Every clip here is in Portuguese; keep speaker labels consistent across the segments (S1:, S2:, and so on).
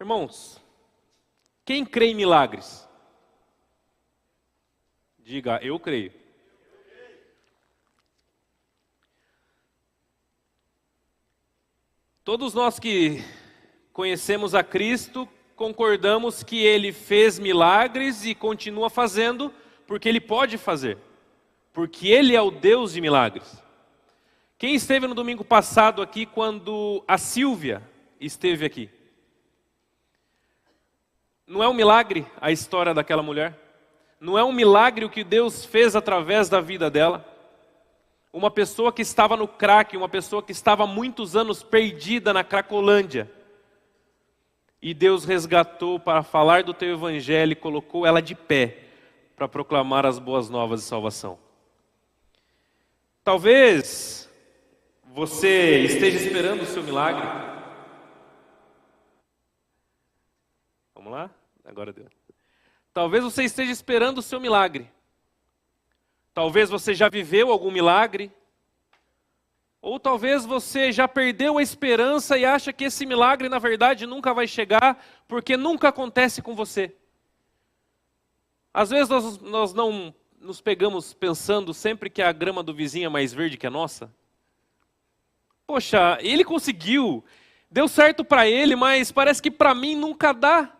S1: Irmãos, quem crê em milagres? Diga, eu creio. Todos nós que conhecemos a Cristo, concordamos que Ele fez milagres e continua fazendo, porque Ele pode fazer. Porque Ele é o Deus de milagres. Quem esteve no domingo passado aqui, quando a Silvia esteve aqui? Não é um milagre a história daquela mulher? Não é um milagre o que Deus fez através da vida dela? Uma pessoa que estava no crack, uma pessoa que estava há muitos anos perdida na Cracolândia. E Deus resgatou para falar do teu evangelho e colocou ela de pé para proclamar as boas novas de salvação. Talvez você esteja esperando o seu milagre. Vamos lá? Agora deu. Talvez você esteja esperando o seu milagre. Talvez você já viveu algum milagre. Ou talvez você já perdeu a esperança e acha que esse milagre, na verdade, nunca vai chegar, porque nunca acontece com você. Às vezes nós não nos pegamos pensando sempre que a grama do vizinho é mais verde que a nossa. Poxa, ele conseguiu, deu certo para ele, mas parece que para mim nunca dá.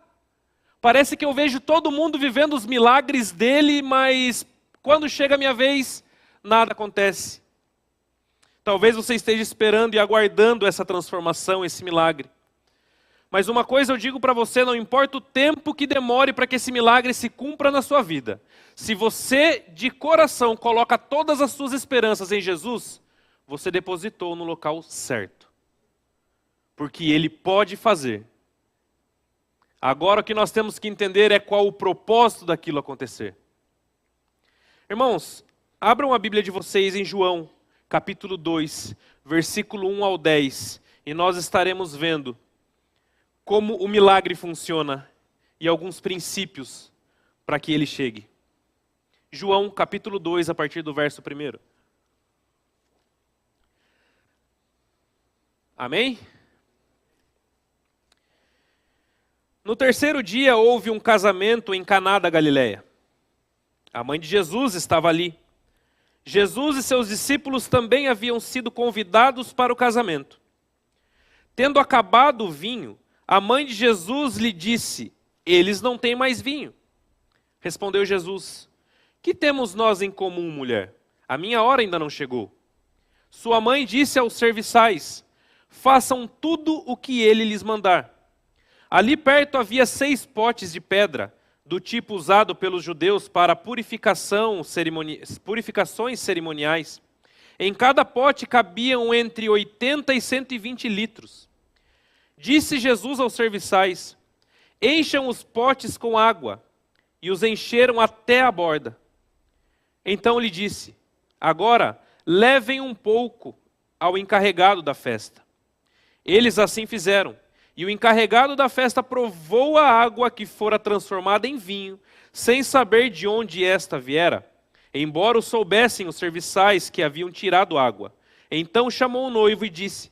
S1: Parece que eu vejo todo mundo vivendo os milagres dele, mas quando chega a minha vez, nada acontece. Talvez você esteja esperando e aguardando essa transformação, esse milagre. Mas uma coisa eu digo para você, não importa o tempo que demore para que esse milagre se cumpra na sua vida. Se você de coração coloca todas as suas esperanças em Jesus, você depositou no local certo. Porque Ele pode fazer. Agora o que nós temos que entender é qual o propósito daquilo acontecer. Irmãos, abram a Bíblia de vocês em João, capítulo 2, versículo 1 ao 10, e nós estaremos vendo como o milagre funciona e alguns princípios para que ele chegue. João, capítulo 2, a partir do verso 1. Amém? No terceiro dia houve um casamento em Caná da Galileia. A mãe de Jesus estava ali. Jesus e seus discípulos também haviam sido convidados para o casamento. Tendo acabado o vinho, a mãe de Jesus lhe disse: eles não têm mais vinho. Respondeu Jesus: que temos nós em comum, mulher? A minha hora ainda não chegou. Sua mãe disse aos serviçais: façam tudo o que ele lhes mandar. Ali perto havia 6 potes de pedra, do tipo usado pelos judeus para purificações cerimoniais. Em cada pote cabiam entre 80 e 120 litros. Disse Jesus aos serviçais: encham os potes com água, e os encheram até a borda. Então lhe disse: agora levem um pouco ao encarregado da festa. Eles assim fizeram. E o encarregado da festa provou a água que fora transformada em vinho, sem saber de onde esta viera, embora o soubessem os serviçais que haviam tirado água. Então chamou o noivo e disse: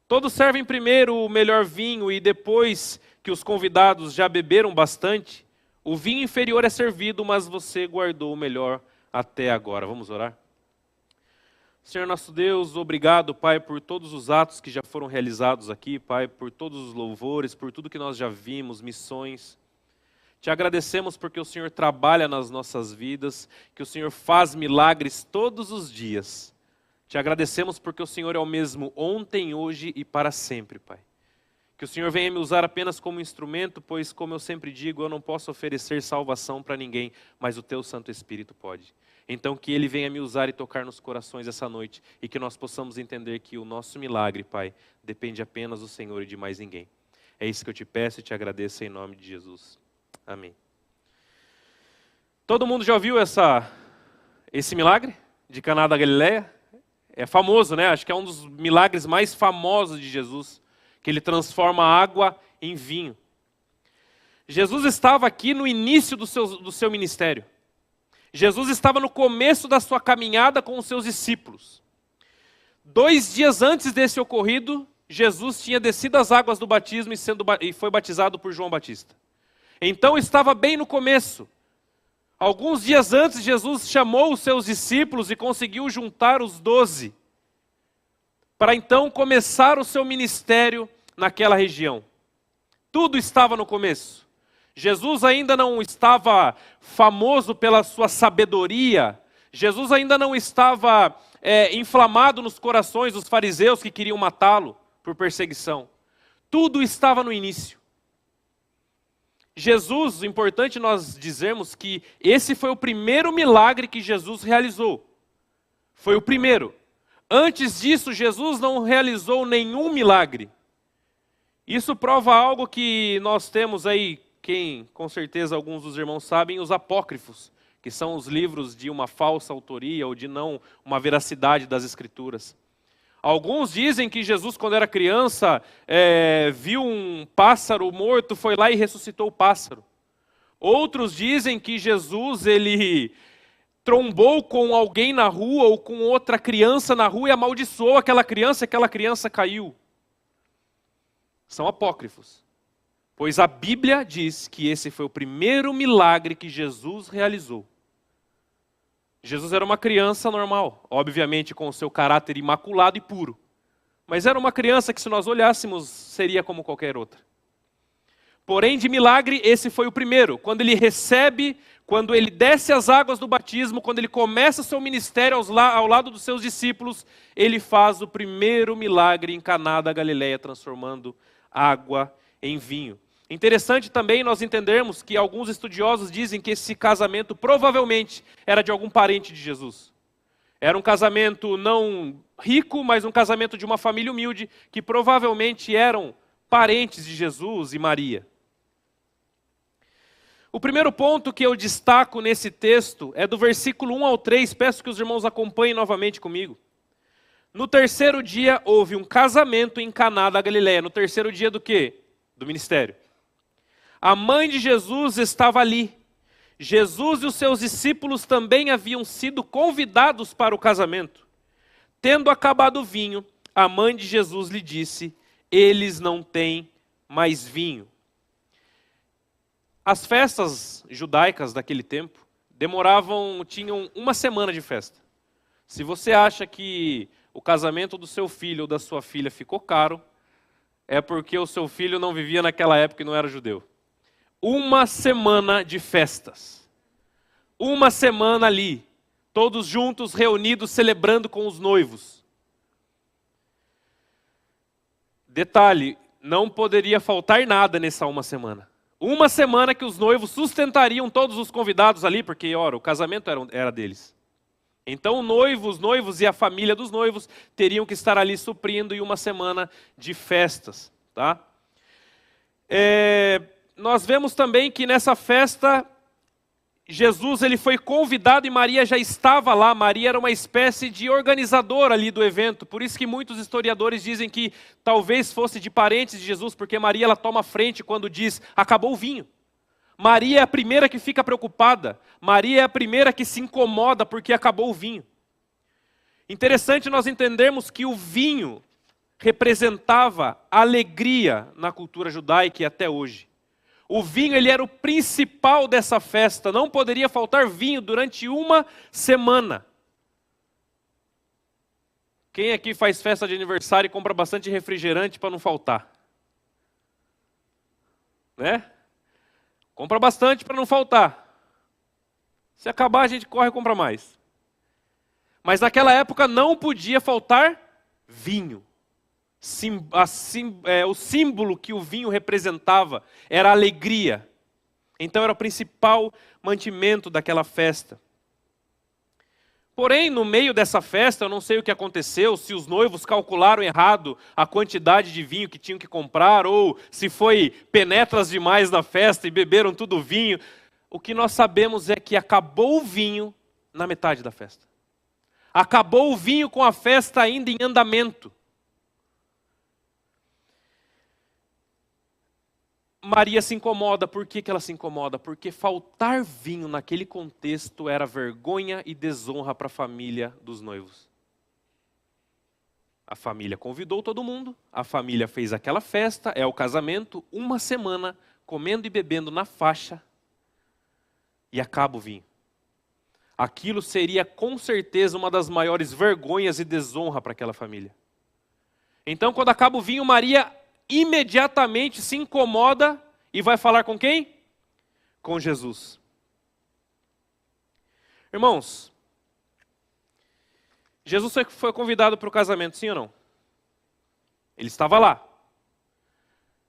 S1: todos servem primeiro o melhor vinho, e depois que os convidados já beberam bastante, o vinho inferior é servido, mas você guardou o melhor até agora. Vamos orar? Senhor nosso Deus, obrigado, Pai, por todos os atos que já foram realizados aqui, Pai, por todos os louvores, por tudo que nós já vimos, missões. Te agradecemos porque o Senhor trabalha nas nossas vidas, que o Senhor faz milagres todos os dias. Te agradecemos porque o Senhor é o mesmo ontem, hoje e para sempre, Pai. Que o Senhor venha me usar apenas como instrumento, pois, como eu sempre digo, eu não posso oferecer salvação para ninguém, mas o Teu Santo Espírito pode. Então que Ele venha me usar e tocar nos corações essa noite, e que nós possamos entender que o nosso milagre, Pai, depende apenas do Senhor e de mais ninguém. É isso que eu te peço e te agradeço em nome de Jesus. Amém. Todo mundo já ouviu esse milagre de Caná da Galileia? É famoso, né? Acho que é um dos milagres mais famosos de Jesus, que Ele transforma a água em vinho. Jesus estava aqui no início do seu ministério. Jesus estava no começo da sua caminhada com os seus discípulos. 2 dias antes desse ocorrido, Jesus tinha descido as águas do batismo e foi batizado por João Batista. Então estava bem no começo. Alguns dias antes, Jesus chamou os seus discípulos e conseguiu juntar os 12, para então começar o seu ministério naquela região. Tudo estava no começo. Jesus ainda não estava famoso pela sua sabedoria. Jesus ainda não estava inflamado nos corações dos fariseus que queriam matá-lo por perseguição. Tudo estava no início. Jesus, importante nós dizermos que esse foi o primeiro milagre que Jesus realizou. Foi o primeiro. Antes disso, Jesus não realizou nenhum milagre. Isso prova algo que nós temos aí, quem com certeza alguns dos irmãos sabem, os apócrifos, que são os livros de uma falsa autoria ou de não uma veracidade das Escrituras. Alguns dizem que Jesus, quando era criança, viu um pássaro morto, foi lá e ressuscitou o pássaro. Outros dizem que Jesus, ele trombou com alguém na rua ou com outra criança na rua e amaldiçoou aquela criança caiu. São apócrifos. Pois a Bíblia diz que esse foi o primeiro milagre que Jesus realizou. Jesus era uma criança normal, obviamente com o seu caráter imaculado e puro. Mas era uma criança que, se nós olhássemos, seria como qualquer outra. Porém, de milagre, esse foi o primeiro. Quando ele recebe, quando ele desce as águas do batismo, quando ele começa o seu ministério ao lado dos seus discípulos, ele faz o primeiro milagre em Caná da Galileia, transformando água em vinho. Interessante também nós entendermos que alguns estudiosos dizem que esse casamento provavelmente era de algum parente de Jesus. Era um casamento não rico, mas um casamento de uma família humilde, que provavelmente eram parentes de Jesus e Maria. O primeiro ponto que eu destaco nesse texto é do versículo 1 ao 3, peço que os irmãos acompanhem novamente comigo. No terceiro dia houve um casamento em Caná da Galileia. No terceiro dia do quê? Do ministério. A mãe de Jesus estava ali. Jesus e os seus discípulos também haviam sido convidados para o casamento. Tendo acabado o vinho, a mãe de Jesus lhe disse: eles não têm mais vinho. As festas judaicas daquele tempo tinham uma semana de festa. Se você acha que o casamento do seu filho ou da sua filha ficou caro, é porque o seu filho não vivia naquela época e não era judeu. Uma semana de festas. Uma semana ali, todos juntos, reunidos, celebrando com os noivos. Detalhe, não poderia faltar nada nessa uma semana. Uma semana que os noivos sustentariam todos os convidados ali, porque, ora, o casamento era deles. Então os noivos e a família dos noivos teriam que estar ali suprindo em uma semana de festas. Tá? Nós vemos também que nessa festa, Jesus ele foi convidado e Maria já estava lá. Maria era uma espécie de organizadora ali do evento. Por isso que muitos historiadores dizem que talvez fosse de parentes de Jesus, porque Maria ela toma frente quando diz, acabou o vinho. Maria é a primeira que fica preocupada. Maria é a primeira que se incomoda porque acabou o vinho. Interessante nós entendermos que o vinho representava alegria na cultura judaica e até hoje. O vinho ele era o principal dessa festa. Não poderia faltar vinho durante uma semana. Quem aqui faz festa de aniversário e compra bastante refrigerante para não faltar? Né? Compra bastante para não faltar. Se acabar, a gente corre e compra mais. Mas naquela época não podia faltar vinho. O símbolo que o vinho representava era a alegria. Então era o principal mantimento daquela festa. Porém, no meio dessa festa, eu não sei o que aconteceu, se os noivos calcularam errado a quantidade de vinho que tinham que comprar, ou se foi penetras demais na festa e beberam tudo o vinho. O que nós sabemos é que acabou o vinho na metade da festa. Acabou o vinho com a festa ainda em andamento. Maria se incomoda. Por que ela se incomoda? Porque faltar vinho naquele contexto era vergonha e desonra para a família dos noivos. A família convidou todo mundo, a família fez aquela festa, é o casamento, uma semana, comendo e bebendo na faixa, e acaba o vinho. Aquilo seria com certeza uma das maiores vergonhas e desonra para aquela família. Então, quando acaba o vinho, Maria imediatamente se incomoda e vai falar com quem? Com Jesus. Irmãos, Jesus foi convidado para o casamento, sim ou não? Ele estava lá.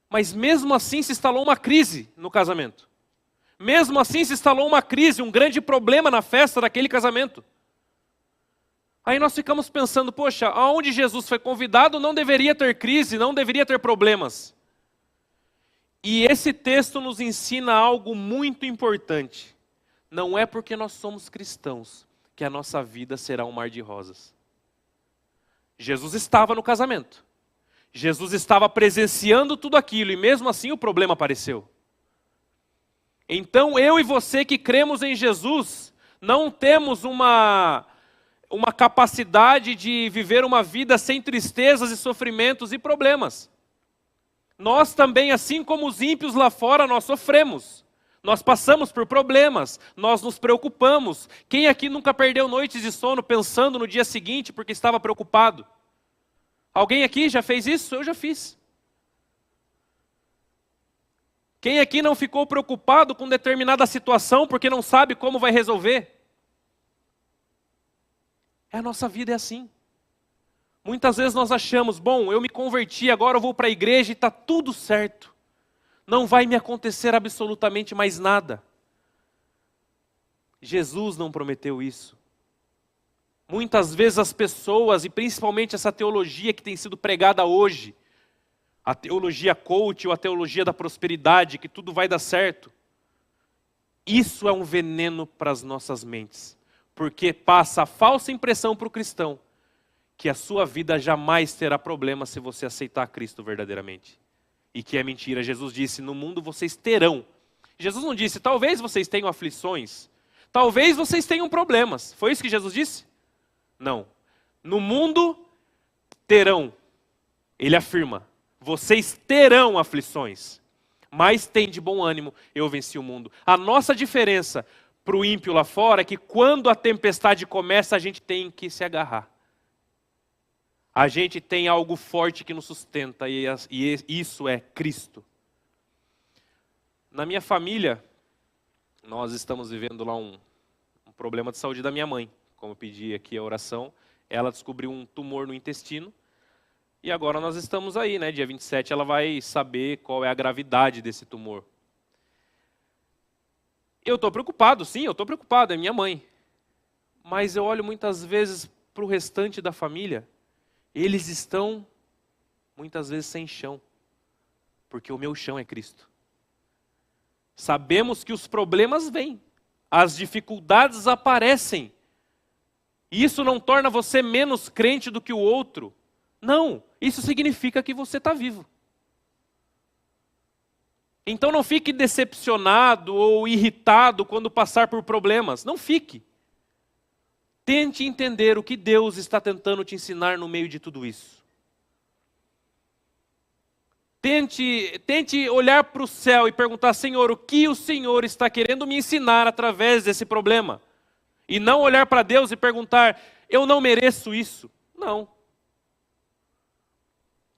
S1: Mas mesmo assim se instalou uma crise no casamento. Mesmo assim se instalou uma crise, um grande problema na festa daquele casamento. Aí nós ficamos pensando, poxa, aonde Jesus foi convidado não deveria ter crise, não deveria ter problemas. E esse texto nos ensina algo muito importante. Não é porque nós somos cristãos que a nossa vida será um mar de rosas. Jesus estava no casamento. Jesus estava presenciando tudo aquilo e mesmo assim o problema apareceu. Então eu e você que cremos em Jesus, não temos uma capacidade de viver uma vida sem tristezas e sofrimentos e problemas. Nós também, assim como os ímpios lá fora, nós sofremos. Nós passamos por problemas, nós nos preocupamos. Quem aqui nunca perdeu noites de sono pensando no dia seguinte porque estava preocupado? Alguém aqui já fez isso? Eu já fiz. Quem aqui não ficou preocupado com determinada situação porque não sabe como vai resolver? A nossa vida é assim. Muitas vezes nós achamos, bom, eu me converti, agora eu vou para a igreja e está tudo certo. Não vai me acontecer absolutamente mais nada. Jesus não prometeu isso. Muitas vezes as pessoas, e principalmente essa teologia que tem sido pregada hoje, a teologia coach ou a teologia da prosperidade, que tudo vai dar certo, isso é um veneno para as nossas mentes, porque passa a falsa impressão para o cristão, que a sua vida jamais terá problema se você aceitar Cristo verdadeiramente. E que é mentira. Jesus disse, no mundo vocês terão. Jesus não disse, talvez vocês tenham aflições, talvez vocês tenham problemas. Foi isso que Jesus disse? Não. No mundo terão. Ele afirma, vocês terão aflições, mas tem de bom ânimo, eu venci o mundo. A nossa diferença para o ímpio lá fora é que quando a tempestade começa, a gente tem que se agarrar. A gente tem algo forte que nos sustenta e isso é Cristo. Na minha família, nós estamos vivendo lá um problema de saúde da minha mãe. Como eu pedi aqui a oração, ela descobriu um tumor no intestino. E agora nós estamos aí, né? Dia 27 ela vai saber qual é a gravidade desse tumor. Eu estou preocupado, sim, eu estou preocupado, é minha mãe. Mas eu olho muitas vezes para o restante da família, eles estão muitas vezes sem chão, porque o meu chão é Cristo. Sabemos que os problemas vêm, as dificuldades aparecem. Isso não torna você menos crente do que o outro. Não, isso significa que você está vivo. Então não fique decepcionado ou irritado quando passar por problemas. Não fique. Tente entender o que Deus está tentando te ensinar no meio de tudo isso. Tente olhar para o céu e perguntar, Senhor, o que o Senhor está querendo me ensinar através desse problema? E não olhar para Deus e perguntar, eu não mereço isso. Não.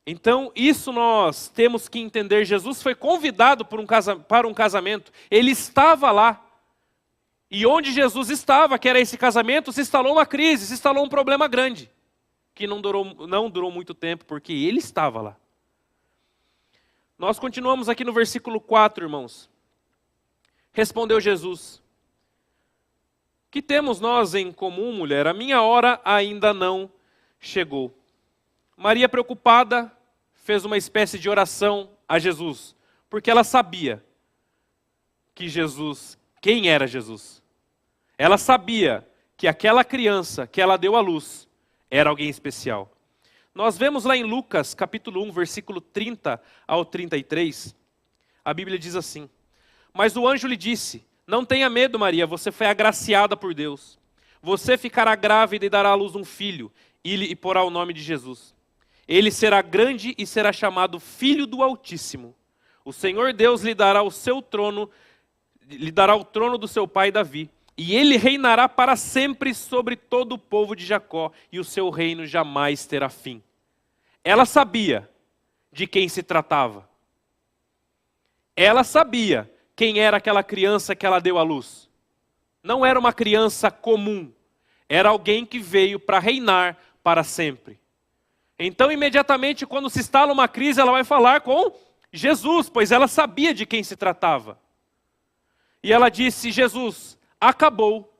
S1: Então, isso nós temos que entender. Jesus foi convidado para um casamento. Ele estava lá. E onde Jesus estava, que era esse casamento, se instalou uma crise, se instalou um problema grande. Que não durou muito tempo, porque ele estava lá. Nós continuamos aqui no versículo 4, irmãos. Respondeu Jesus. Que temos nós em comum, mulher? A minha hora ainda não chegou. Maria, preocupada, fez uma espécie de oração a Jesus, porque ela sabia que Jesus, quem era Jesus? Ela sabia que aquela criança que ela deu à luz era alguém especial. Nós vemos lá em Lucas, capítulo 1, versículo 30 ao 33, a Bíblia diz assim, mas o anjo lhe disse, não tenha medo, Maria, você foi agraciada por Deus. Você ficará grávida e dará à luz um filho, e lhe porá o nome de Jesus. Ele será grande e será chamado Filho do Altíssimo. O Senhor Deus lhe dará o trono do seu pai Davi. E ele reinará para sempre sobre todo o povo de Jacó, e o seu reino jamais terá fim. Ela sabia de quem se tratava. Ela sabia quem era aquela criança que ela deu à luz. Não era uma criança comum. Era alguém que veio para reinar para sempre. Então, imediatamente, quando se instala uma crise, ela vai falar com Jesus, pois ela sabia de quem se tratava. E ela disse: Jesus, acabou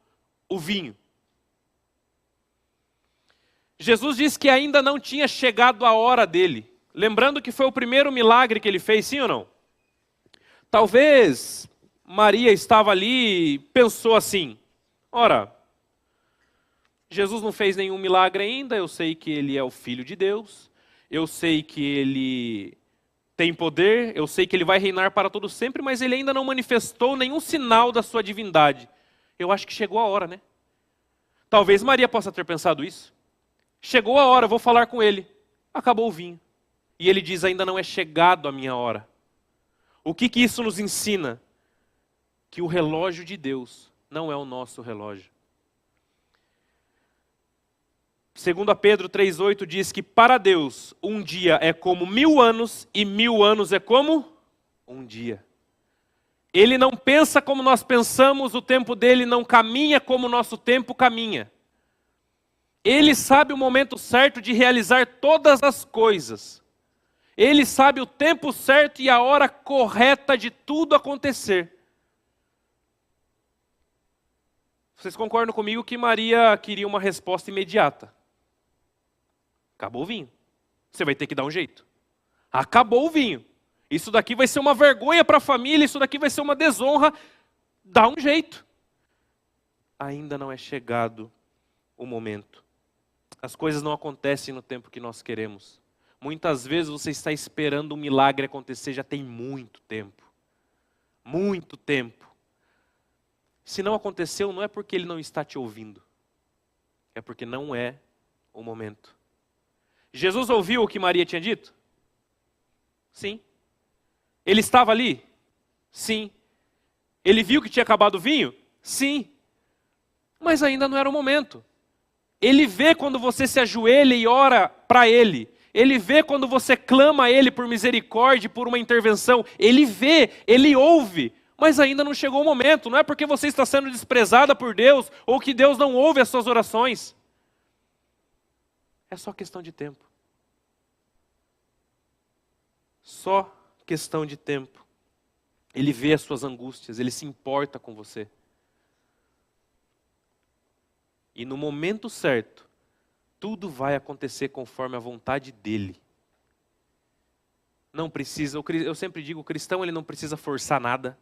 S1: o vinho. Jesus disse que ainda não tinha chegado a hora dele. Lembrando que foi o primeiro milagre que ele fez, sim ou não? Talvez Maria estava ali e pensou assim: ora, Jesus não fez nenhum milagre ainda, eu sei que ele é o Filho de Deus, eu sei que ele tem poder, eu sei que ele vai reinar para todo sempre, mas ele ainda não manifestou nenhum sinal da sua divindade. Eu acho que chegou a hora, né? Talvez Maria possa ter pensado isso. Chegou a hora, vou falar com ele. Acabou o vinho. E ele diz: ainda não é chegado a minha hora. O que isso nos ensina? Que o relógio de Deus não é o nosso relógio. 2 Pedro 3,8 diz que para Deus um dia é como 1000 anos e 1000 anos é como um dia. Ele não pensa como nós pensamos, o tempo dele não caminha como o nosso tempo caminha. Ele sabe o momento certo de realizar todas as coisas. Ele sabe o tempo certo e a hora correta de tudo acontecer. Vocês concordam comigo que Maria queria uma resposta imediata? Acabou o vinho. Você vai ter que dar um jeito. Acabou o vinho. Isso daqui vai ser uma vergonha para a família, isso daqui vai ser uma desonra. Dá um jeito. Ainda não é chegado o momento. As coisas não acontecem no tempo que nós queremos. Muitas vezes você está esperando um milagre acontecer já tem muito tempo. Muito tempo. Se não aconteceu, não é porque ele não está te ouvindo. É porque não é o momento. Jesus ouviu o que Maria tinha dito? Sim. Ele estava ali? Sim. Ele viu que tinha acabado o vinho? Sim. Mas ainda não era o momento. Ele vê quando você se ajoelha e ora para Ele. Ele vê quando você clama a Ele por misericórdia, por uma intervenção. Ele vê, Ele ouve. Mas ainda não chegou o momento. Não é porque você está sendo desprezada por Deus ou que Deus não ouve as suas orações. É só questão de tempo. Só questão de tempo. Ele vê as suas angústias, Ele se importa com você. E no momento certo, tudo vai acontecer conforme a vontade dEle. Não precisa, eu sempre digo, o cristão ele não precisa forçar nada.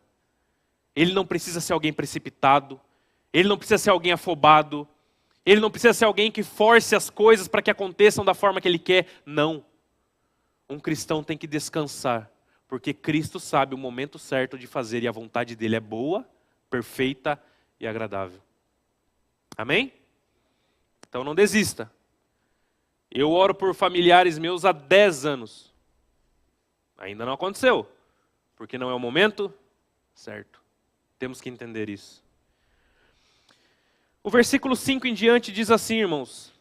S1: Ele não precisa ser alguém precipitado. Ele não precisa ser alguém afobado. Ele não precisa ser alguém que force as coisas para que aconteçam da forma que ele quer. Não. Um cristão tem que descansar, porque Cristo sabe o momento certo de fazer e a vontade dele é boa, perfeita e agradável. Amém? Então não desista. Eu oro por familiares meus há 10 anos. Ainda não aconteceu, porque não é o momento certo. Temos que entender isso. O versículo 5 em diante diz assim, irmãos: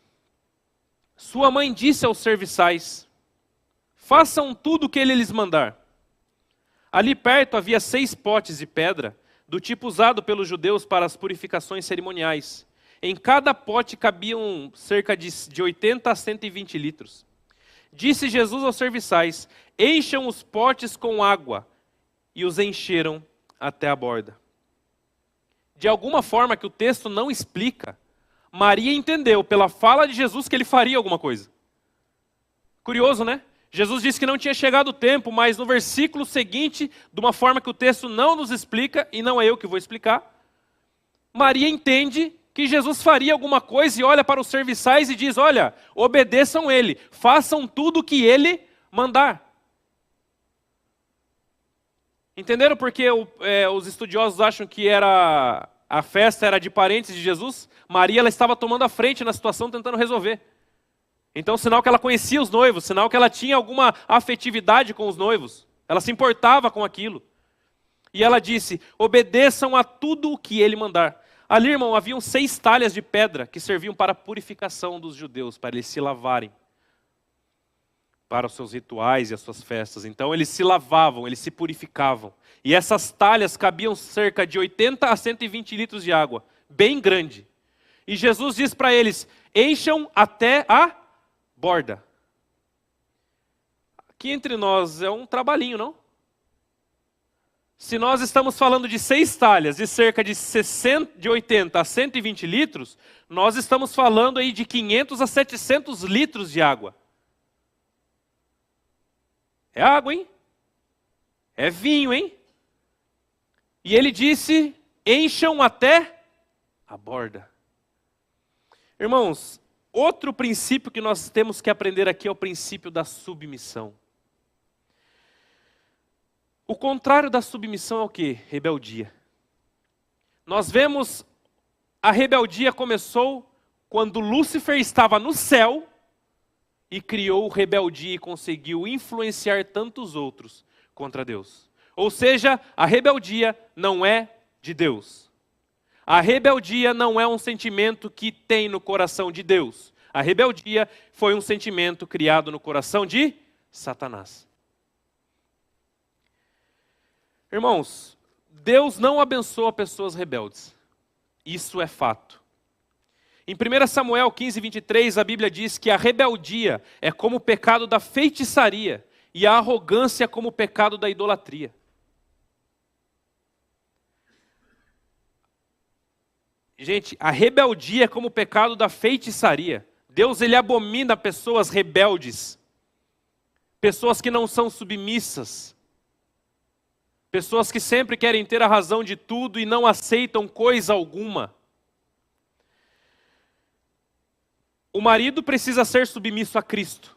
S1: sua mãe disse aos serviçais: façam tudo o que ele lhes mandar. Ali perto havia 6 potes de pedra, do tipo usado pelos judeus para as purificações cerimoniais. Em cada pote cabiam cerca de 80 a 120 litros. Disse Jesus aos serviçais: encham os potes com água. E os encheram até a borda. De alguma forma que o texto não explica, Maria entendeu pela fala de Jesus que ele faria alguma coisa. Curioso, né? Jesus disse que não tinha chegado o tempo, mas no versículo seguinte, de uma forma que o texto não nos explica, e não é eu que vou explicar, Maria entende que Jesus faria alguma coisa e olha para os serviçais e diz: olha, obedeçam ele, façam tudo o que ele mandar. Entenderam por que os estudiosos acham que a festa era de parentes de Jesus? Maria ela estava tomando a frente na situação, tentando resolver. Então, sinal que ela conhecia os noivos, sinal que ela tinha alguma afetividade com os noivos. Ela se importava com aquilo. E ela disse: obedeçam a tudo o que ele mandar. Ali, irmão, haviam 6 talhas de pedra que serviam para a purificação dos judeus, para eles se lavarem, para os seus rituais e as suas festas. Então, eles se lavavam, eles se purificavam. E essas talhas cabiam cerca de 80 a 120 litros de água, bem grande. E Jesus diz para eles: encham até a borda. Aqui entre nós é um trabalhinho, não? Se nós estamos falando de 6 talhas de cerca de 80 a 120 litros, nós estamos falando aí de 500 a 700 litros de água. É água, hein? É vinho, hein? E ele disse: encham até a borda. Irmãos, outro princípio que nós temos que aprender aqui é o princípio da submissão. O contrário da submissão é o quê? Rebeldia. Nós vemos a rebeldia começou quando Lúcifer estava no céu e criou rebeldia e conseguiu influenciar tantos outros contra Deus. Ou seja, a rebeldia não é de Deus. A rebeldia não é um sentimento que tem no coração de Deus. A rebeldia foi um sentimento criado no coração de Satanás. Irmãos, Deus não abençoa pessoas rebeldes. Isso é fato. Em 1 Samuel 15, 23, a Bíblia diz que a rebeldia é como o pecado da feitiçaria e a arrogância como o pecado da idolatria. Gente, a rebeldia é como o pecado da feitiçaria. Deus, ele abomina pessoas rebeldes, pessoas que não são submissas, pessoas que sempre querem ter a razão de tudo e não aceitam coisa alguma. O marido precisa ser submisso a Cristo,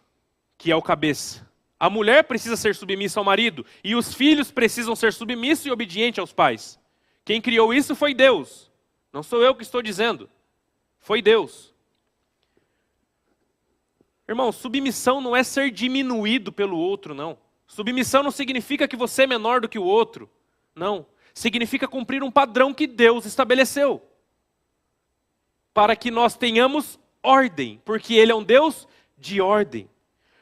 S1: que é o cabeça. A mulher precisa ser submissa ao marido. E os filhos precisam ser submissos e obedientes aos pais. Quem criou isso foi Deus. Não sou eu que estou dizendo. Foi Deus. Irmão, submissão não é ser diminuído pelo outro, não. Submissão não significa que você é menor do que o outro. Não. Significa cumprir um padrão que Deus estabeleceu. Para que nós tenhamos ordem, porque Ele é um Deus de ordem.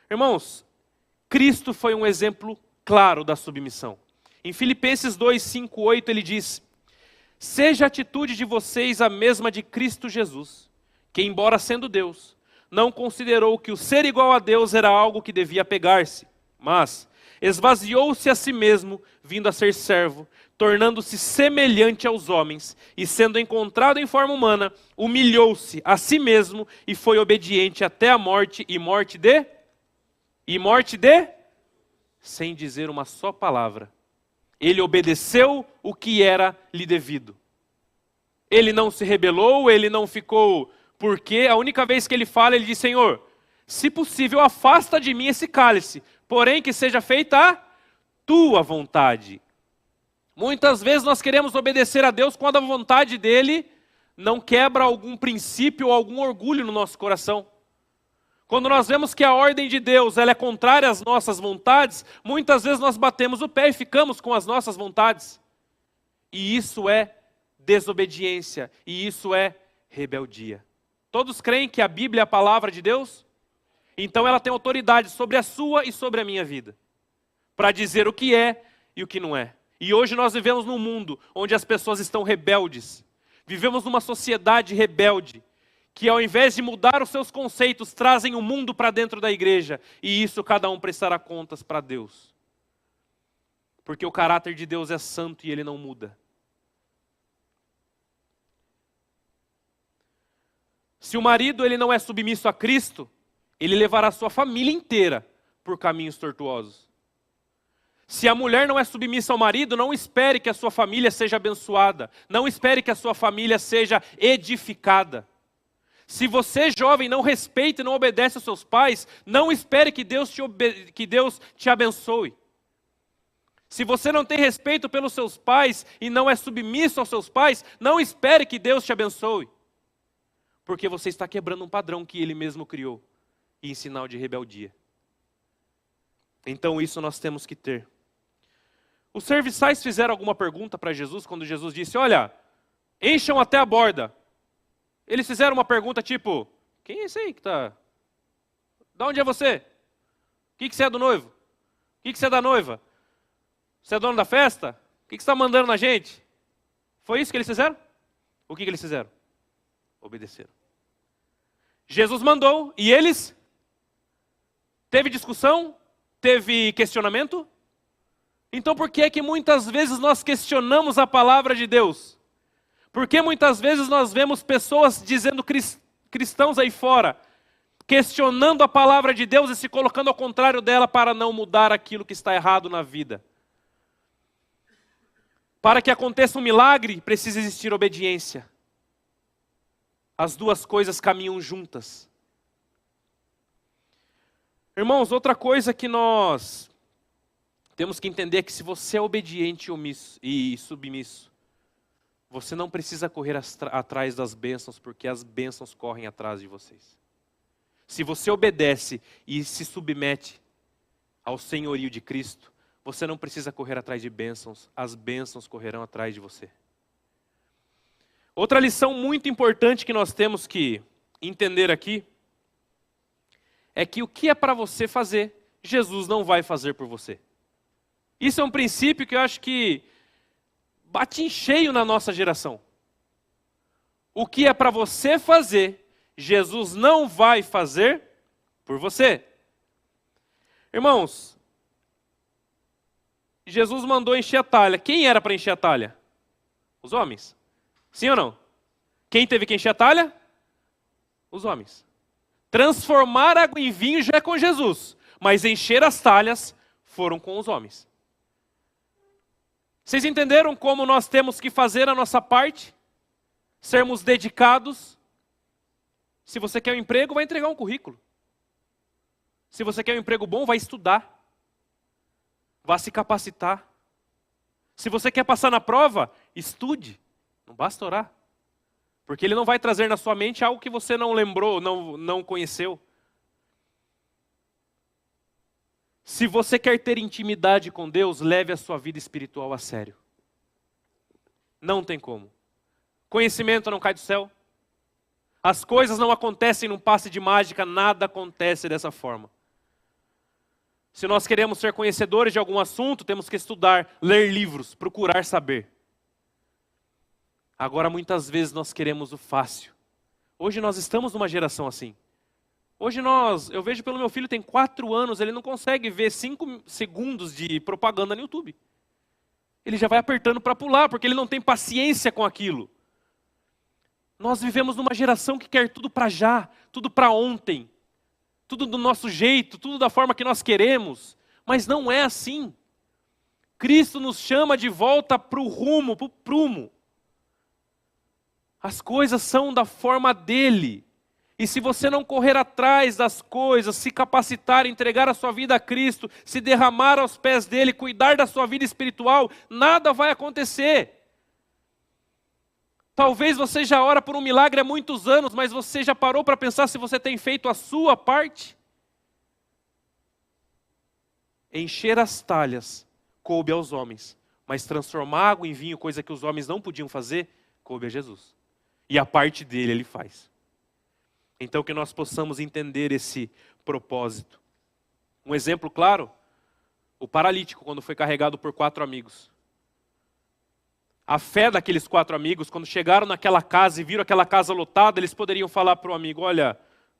S1: Irmãos, Cristo foi um exemplo claro da submissão. Em Filipenses 2, 5, 8, ele diz: seja a atitude de vocês a mesma de Cristo Jesus, que embora sendo Deus, não considerou que o ser igual a Deus era algo que devia pegar-se, mas esvaziou-se a si mesmo, vindo a ser servo, tornando-se semelhante aos homens, e sendo encontrado em forma humana, humilhou-se a si mesmo e foi obediente até a morte, e morte de, sem dizer uma só palavra. Ele obedeceu o que era lhe devido. Ele não se rebelou, ele não ficou, porque a única vez que ele fala, ele diz: Senhor, se possível, afasta de mim esse cálice, porém que seja feita a tua vontade. Muitas vezes nós queremos obedecer a Deus quando a vontade dele não quebra algum princípio ou algum orgulho no nosso coração. Quando nós vemos que a ordem de Deus ela é contrária às nossas vontades, muitas vezes nós batemos o pé e ficamos com as nossas vontades. E isso é desobediência, e isso é rebeldia. Todos creem que a Bíblia é a palavra de Deus? Então ela tem autoridade sobre a sua e sobre a minha vida, para dizer o que é e o que não é. E hoje nós vivemos num mundo onde as pessoas estão rebeldes. Vivemos numa sociedade rebelde, que ao invés de mudar os seus conceitos, trazem o mundo para dentro da igreja. E isso cada um prestará contas para Deus. Porque o caráter de Deus é santo e ele não muda. Se o marido ele não é submisso a Cristo, ele levará a sua família inteira por caminhos tortuosos. Se a mulher não é submissa ao marido, não espere que a sua família seja abençoada. Não espere que a sua família seja edificada. Se você, jovem, não respeita e não obedece aos seus pais, não espere que Deus te abençoe. Se você não tem respeito pelos seus pais e não é submisso aos seus pais, não espere que Deus te abençoe. Porque você está quebrando um padrão que Ele mesmo criou. e em sinal de rebeldia. Então isso nós temos que ter. Os serviçais fizeram alguma pergunta para Jesus quando Jesus disse, olha, encham até a borda. Eles fizeram uma pergunta tipo, quem é esse aí que está... De onde é você? O que você é do noivo? O que você é da noiva? Você é dono da festa? O que você está mandando na gente? Foi isso que eles fizeram? O que eles fizeram? Obedeceram. Jesus mandou e eles... Teve discussão? Teve questionamento? Então por que é que muitas vezes nós questionamos a palavra de Deus? Por que muitas vezes nós vemos pessoas dizendo cristãos aí fora, questionando a palavra de Deus e se colocando ao contrário dela para não mudar aquilo que está errado na vida? Para que aconteça um milagre, precisa existir obediência. As duas coisas caminham juntas. Irmãos, outra coisa que nós temos que entender é que se você é obediente e submisso, você não precisa correr atrás das bênçãos, porque as bênçãos correm atrás de vocês. Se você obedece e se submete ao senhorio de Cristo, você não precisa correr atrás de bênçãos, as bênçãos correrão atrás de você. Outra lição muito importante que nós temos que entender aqui, é que o que é para você fazer, Jesus não vai fazer por você. Isso é um princípio que eu acho que bate em cheio na nossa geração. O que é para você fazer, Jesus não vai fazer por você. Irmãos, Jesus mandou encher a talha. Quem era para encher a talha? Os homens. Sim ou não? Quem teve que encher a talha? Os homens. Transformar água em vinho já é com Jesus, mas encher as talhas foram com os homens. Vocês entenderam como nós temos que fazer a nossa parte? Sermos dedicados. Se você quer um emprego, vai entregar um currículo. Se você quer um emprego bom, vai estudar. Vá se capacitar. Se você quer passar na prova, estude. Não basta orar. Porque Ele não vai trazer na sua mente algo que você não lembrou, não conheceu. Se você quer ter intimidade com Deus, leve a sua vida espiritual a sério. Não tem como. Conhecimento não cai do céu. As coisas não acontecem num passe de mágica, nada acontece dessa forma. Se nós queremos ser conhecedores de algum assunto, temos que estudar, ler livros, procurar saber. Agora, muitas vezes nós queremos o fácil. Hoje nós estamos numa geração assim. Hoje eu vejo pelo meu filho, tem 4 anos, ele não consegue ver 5 segundos de propaganda no YouTube. Ele já vai apertando para pular, porque ele não tem paciência com aquilo. Nós vivemos numa geração que quer tudo para já, tudo para ontem. Tudo do nosso jeito, tudo da forma que nós queremos. Mas não é assim. Cristo nos chama de volta para o rumo, para o prumo. As coisas são da forma dele. E se você não correr atrás das coisas, se capacitar, entregar a sua vida a Cristo, se derramar aos pés dele, cuidar da sua vida espiritual, nada vai acontecer. Talvez você já ora por um milagre há muitos anos, mas você já parou para pensar se você tem feito a sua parte? Encher as talhas coube aos homens, mas transformar água em vinho, coisa que os homens não podiam fazer, coube a Jesus. E a parte dele ele faz. Então que nós possamos entender esse propósito. Um exemplo claro, o paralítico quando foi carregado por 4 amigos. A fé daqueles 4 amigos, quando chegaram naquela casa e viram aquela casa lotada, eles poderiam falar para o amigo, olha,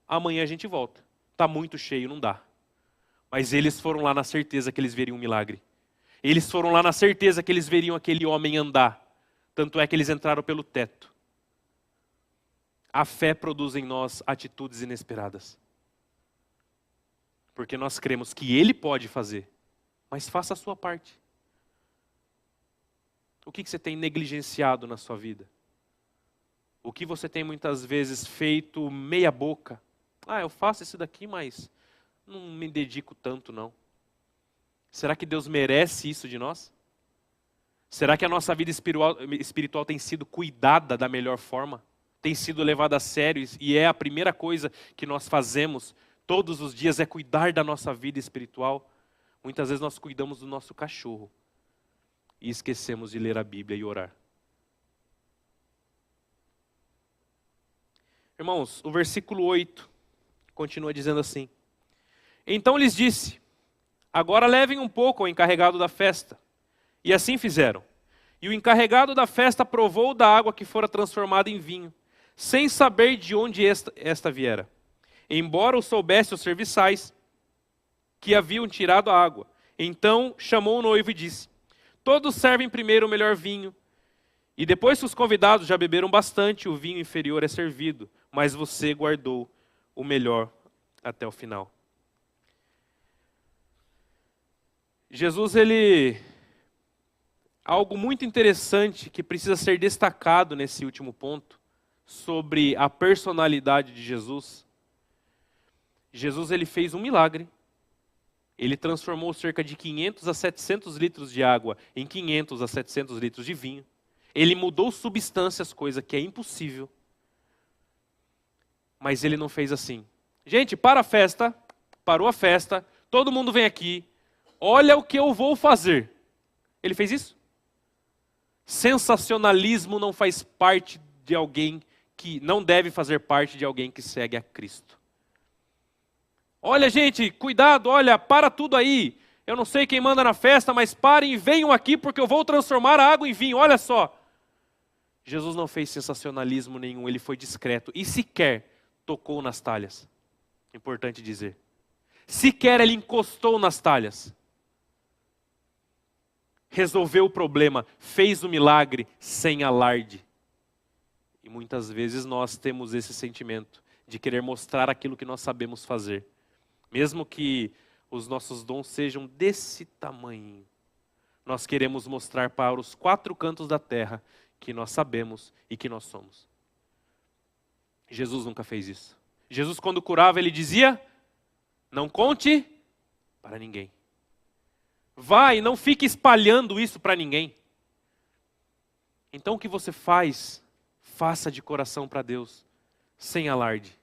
S1: amanhã a gente volta, está muito cheio, não dá. Mas eles foram lá na certeza que eles veriam um milagre. Eles foram lá na certeza que eles veriam aquele homem andar. Tanto é que eles entraram pelo teto. A fé produz em nós atitudes inesperadas. Porque nós cremos que Ele pode fazer, mas faça a sua parte. O que você tem negligenciado na sua vida? O que você tem muitas vezes feito meia boca? Eu faço isso daqui, mas não me dedico tanto não. Será que Deus merece isso de nós? Será que a nossa vida espiritual tem sido cuidada da melhor forma? Tem sido levada a sério e é a primeira coisa que nós fazemos todos os dias é cuidar da nossa vida espiritual, muitas vezes nós cuidamos do nosso cachorro e esquecemos de ler a Bíblia e orar. Irmãos, o versículo 8 continua dizendo assim: então lhes disse, agora levem um pouco ao encarregado da festa. E assim fizeram. E o encarregado da festa provou da água que fora transformada em vinho, sem saber de onde esta viera. Embora o soubesse os serviçais que haviam tirado a água. Então chamou o noivo e disse, todos servem primeiro o melhor vinho, e depois que os convidados já beberam bastante, o vinho inferior é servido, mas você guardou o melhor até o final. Jesus, algo muito interessante que precisa ser destacado nesse último ponto, sobre a personalidade de Jesus. Jesus, ele fez um milagre. Ele transformou cerca de 500 a 700 litros de água em 500 a 700 litros de vinho. Ele mudou substâncias, coisa que é impossível. Mas ele não fez assim. Gente, para a festa, parou a festa, todo mundo vem aqui, olha o que eu vou fazer. Ele fez isso? Sensacionalismo não faz parte de alguém que não deve fazer parte de alguém que segue a Cristo. Olha, gente, cuidado, olha, para tudo aí. Eu não sei quem manda na festa, mas parem e venham aqui porque eu vou transformar a água em vinho. Olha só. Jesus não fez sensacionalismo nenhum, ele foi discreto e sequer tocou nas talhas. Importante dizer. Sequer ele encostou nas talhas. Resolveu o problema, fez o milagre sem alarde. E muitas vezes nós temos esse sentimento de querer mostrar aquilo que nós sabemos fazer. Mesmo que os nossos dons sejam desse tamanho, nós queremos mostrar para os 4 cantos da terra que nós sabemos e que nós somos. Jesus nunca fez isso. Jesus, quando curava, ele dizia, não conte para ninguém. Vá e não fique espalhando isso para ninguém. Então o que você faz, faça de coração para Deus, sem alarde.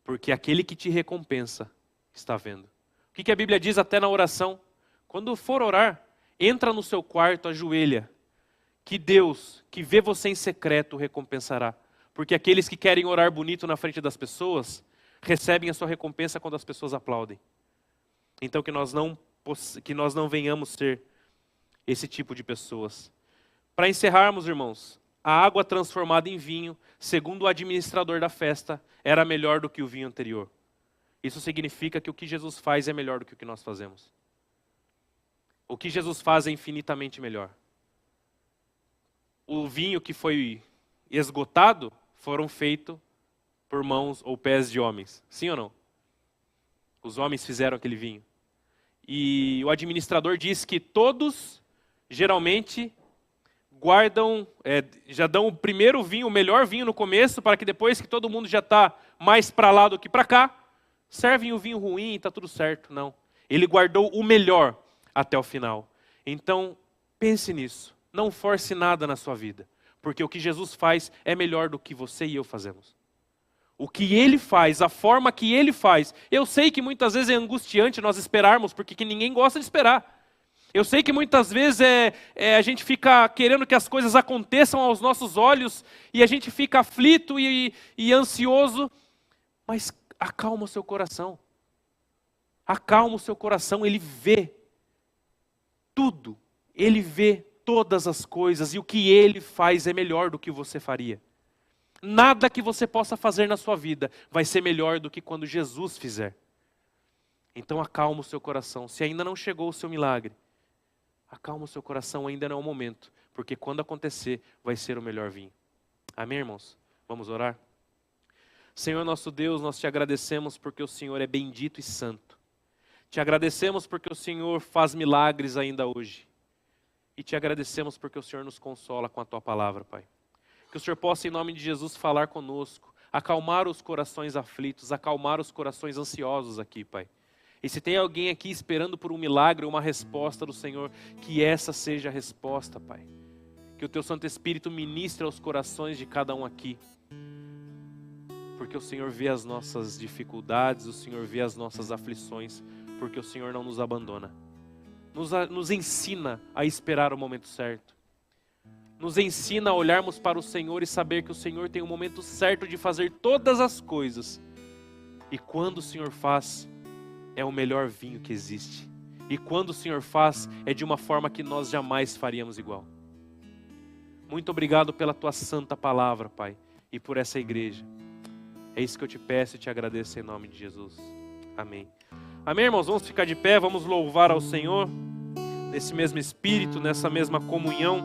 S1: Porque aquele que te recompensa está vendo. O que a Bíblia diz até na oração? Quando for orar, entra no seu quarto, ajoelha. Que Deus, que vê você em secreto, recompensará. Porque aqueles que querem orar bonito na frente das pessoas, recebem a sua recompensa quando as pessoas aplaudem. Então que nós não venhamos ser esse tipo de pessoas. Para encerrarmos, irmãos, a água transformada em vinho, segundo o administrador da festa, era melhor do que o vinho anterior. Isso significa que o que Jesus faz é melhor do que o que nós fazemos. O que Jesus faz é infinitamente melhor. O vinho que foi esgotado foram feitos por mãos ou pés de homens. Sim ou não? Os homens fizeram aquele vinho. E o administrador diz que todos, geralmente, guardam, já dão o primeiro vinho, o melhor vinho no começo, para que depois que todo mundo já está mais para lá do que para cá, servem o vinho ruim e está tudo certo. Não. Ele guardou o melhor até o final. Então, pense nisso. Não force nada na sua vida. Porque o que Jesus faz é melhor do que você e eu fazemos. O que Ele faz, a forma que Ele faz. Eu sei que muitas vezes é angustiante nós esperarmos, porque que ninguém gosta de esperar. Eu sei que muitas vezes a gente fica querendo que as coisas aconteçam aos nossos olhos, e a gente fica aflito e ansioso, mas acalma o seu coração. Acalma o seu coração, Ele vê tudo. Ele vê todas as coisas, e o que Ele faz é melhor do que você faria. Nada que você possa fazer na sua vida vai ser melhor do que quando Jesus fizer. Então acalma o seu coração. Se ainda não chegou o seu milagre, acalma o seu coração, ainda não é o momento. Porque quando acontecer, vai ser o melhor vinho. Amém, irmãos? Vamos orar? Senhor nosso Deus, nós te agradecemos porque o Senhor é bendito e santo. Te agradecemos porque o Senhor faz milagres ainda hoje. E te agradecemos porque o Senhor nos consola com a tua palavra, Pai. Que o Senhor possa, em nome de Jesus, falar conosco, acalmar os corações aflitos, acalmar os corações ansiosos aqui, Pai. E se tem alguém aqui esperando por um milagre, uma resposta do Senhor, que essa seja a resposta, Pai. Que o Teu Santo Espírito ministre aos corações de cada um aqui. porque o Senhor vê as nossas dificuldades, o Senhor vê as nossas aflições, porque o Senhor não nos abandona. Nos ensina a esperar o momento certo. Nos ensina a olharmos para o Senhor e saber que o Senhor tem o momento certo de fazer todas as coisas. E quando o Senhor faz, é o melhor vinho que existe. E quando o Senhor faz, é de uma forma que nós jamais faríamos igual. Muito obrigado pela tua santa palavra, Pai, e por essa igreja. É isso que eu te peço e te agradeço em nome de Jesus. Amém. Amém, irmãos? Vamos ficar de pé, vamos louvar ao Senhor, nesse mesmo espírito, nessa mesma comunhão.